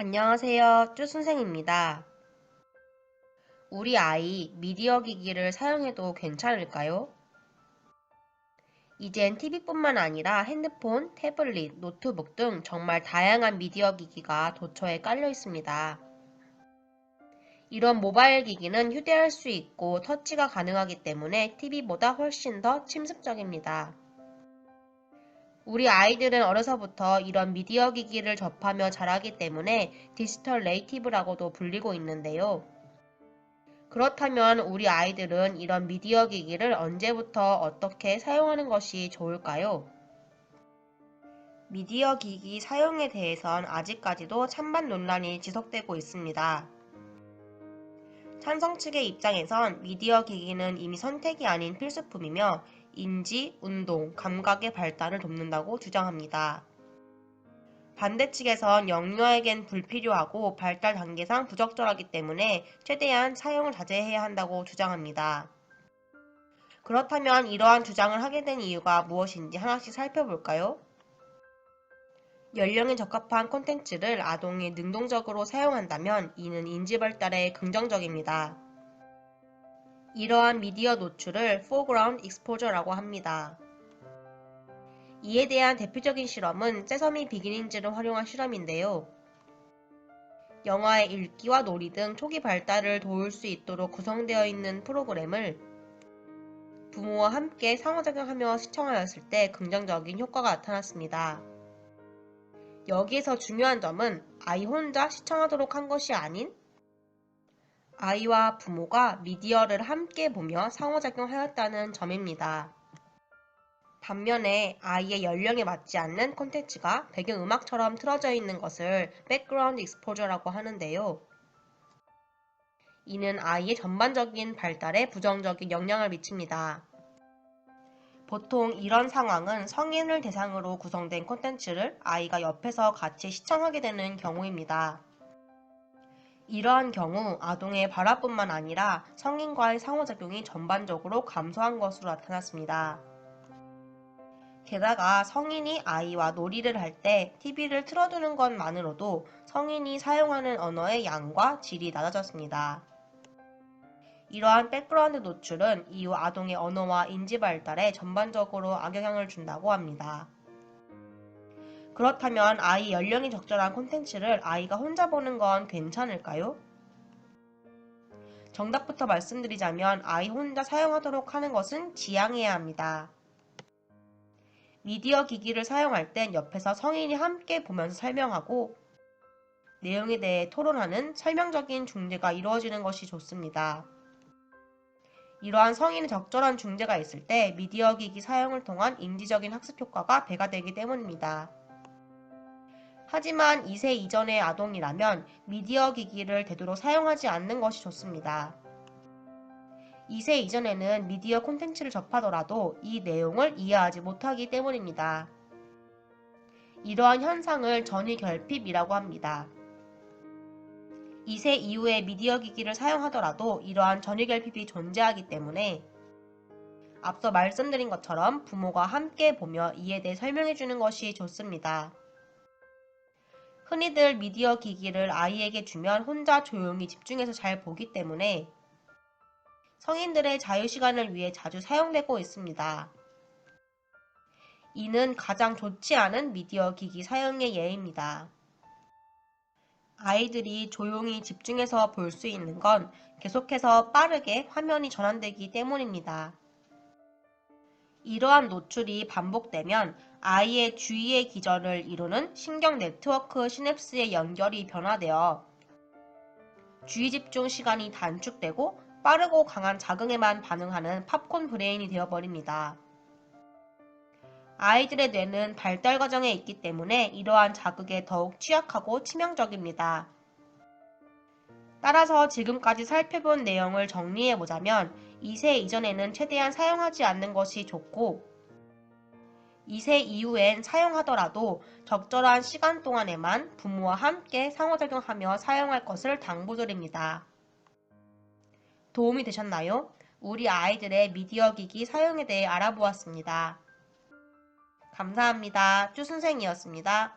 안녕하세요. 쭈선생입니다. 우리 아이 미디어 기기를 사용해도 괜찮을까요? 이젠 TV뿐만 아니라 핸드폰, 태블릿, 노트북 등 정말 다양한 미디어 기기가 도처에 깔려 있습니다. 이런 모바일 기기는 휴대할 수 있고 터치가 가능하기 때문에 TV보다 훨씬 더 침습적입니다. 우리 아이들은 어려서부터 이런 미디어 기기를 접하며 자라기 때문에 디지털 네이티브라고도 불리고 있는데요. 그렇다면 우리 아이들은 이런 미디어 기기를 언제부터 어떻게 사용하는 것이 좋을까요? 미디어 기기 사용에 대해선 아직까지도 찬반 논란이 지속되고 있습니다. 찬성 측의 입장에선 미디어 기기는 이미 선택이 아닌 필수품이며 인지, 운동, 감각의 발달을 돕는다고 주장합니다. 반대 측에선 영유아에겐 불필요하고 발달 단계상 부적절하기 때문에 최대한 사용을 자제해야 한다고 주장합니다. 그렇다면 이러한 주장을 하게 된 이유가 무엇인지 하나씩 살펴볼까요? 연령에 적합한 콘텐츠를 아동이 능동적으로 사용한다면 이는 인지 발달에 긍정적입니다. 이러한 미디어 노출을 foreground exposure라고 합니다. 이에 대한 대표적인 실험은 세서미 비기닝즈를 활용한 실험인데요. 영화의 읽기와 놀이 등 초기 발달을 도울 수 있도록 구성되어 있는 프로그램을 부모와 함께 상호작용하며 시청하였을 때 긍정적인 효과가 나타났습니다. 여기에서 중요한 점은 아이 혼자 시청하도록 한 것이 아닌 아이와 부모가 미디어를 함께 보며 상호작용하였다는 점입니다. 반면에 아이의 연령에 맞지 않는 콘텐츠가 배경음악처럼 틀어져 있는 것을 백그라운드 익스포저라고 하는데요. 이는 아이의 전반적인 발달에 부정적인 영향을 미칩니다. 보통 이런 상황은 성인을 대상으로 구성된 콘텐츠를 아이가 옆에서 같이 시청하게 되는 경우입니다. 이러한 경우 아동의 발화뿐만 아니라 성인과의 상호작용이 전반적으로 감소한 것으로 나타났습니다. 게다가 성인이 아이와 놀이를 할 때 TV를 틀어두는 것만으로도 성인이 사용하는 언어의 양과 질이 낮아졌습니다. 이러한 백그라운드 노출은 이후 아동의 언어와 인지 발달에 전반적으로 악영향을 준다고 합니다. 그렇다면 아이 연령이 적절한 콘텐츠를 아이가 혼자 보는 건 괜찮을까요? 정답부터 말씀드리자면 아이 혼자 사용하도록 하는 것은 지양해야 합니다. 미디어 기기를 사용할 땐 옆에서 성인이 함께 보면서 설명하고 내용에 대해 토론하는 설명적인 중재가 이루어지는 것이 좋습니다. 이러한 성인의 적절한 중재가 있을 때 미디어 기기 사용을 통한 인지적인 학습 효과가 배가 되기 때문입니다. 하지만 2세 이전의 아동이라면 미디어 기기를 되도록 사용하지 않는 것이 좋습니다. 2세 이전에는 미디어 콘텐츠를 접하더라도 이 내용을 이해하지 못하기 때문입니다. 이러한 현상을 전이결핍이라고 합니다. 2세 이후에 미디어 기기를 사용하더라도 이러한 전이결핍이 존재하기 때문에 앞서 말씀드린 것처럼 부모가 함께 보며 이에 대해 설명해 주는 것이 좋습니다. 흔히들 미디어 기기를 아이에게 주면 혼자 조용히 집중해서 잘 보기 때문에 성인들의 자유시간을 위해 자주 사용되고 있습니다. 이는 가장 좋지 않은 미디어 기기 사용의 예입니다. 아이들이 조용히 집중해서 볼 수 있는 건 계속해서 빠르게 화면이 전환되기 때문입니다. 이러한 노출이 반복되면 아이의 주의의 기전을 이루는 신경 네트워크 시냅스의 연결이 변화되어 주의 집중 시간이 단축되고 빠르고 강한 자극에만 반응하는 팝콘 브레인이 되어버립니다. 아이들의 뇌는 발달 과정에 있기 때문에 이러한 자극에 더욱 취약하고 치명적입니다. 따라서 지금까지 살펴본 내용을 정리해보자면 2세 이전에는 최대한 사용하지 않는 것이 좋고 2세 이후엔 사용하더라도 적절한 시간 동안에만 부모와 함께 상호작용하며 사용할 것을 당부드립니다. 도움이 되셨나요? 우리 아이들의 미디어 기기 사용에 대해 알아보았습니다. 감사합니다. 쭈선생이었습니다.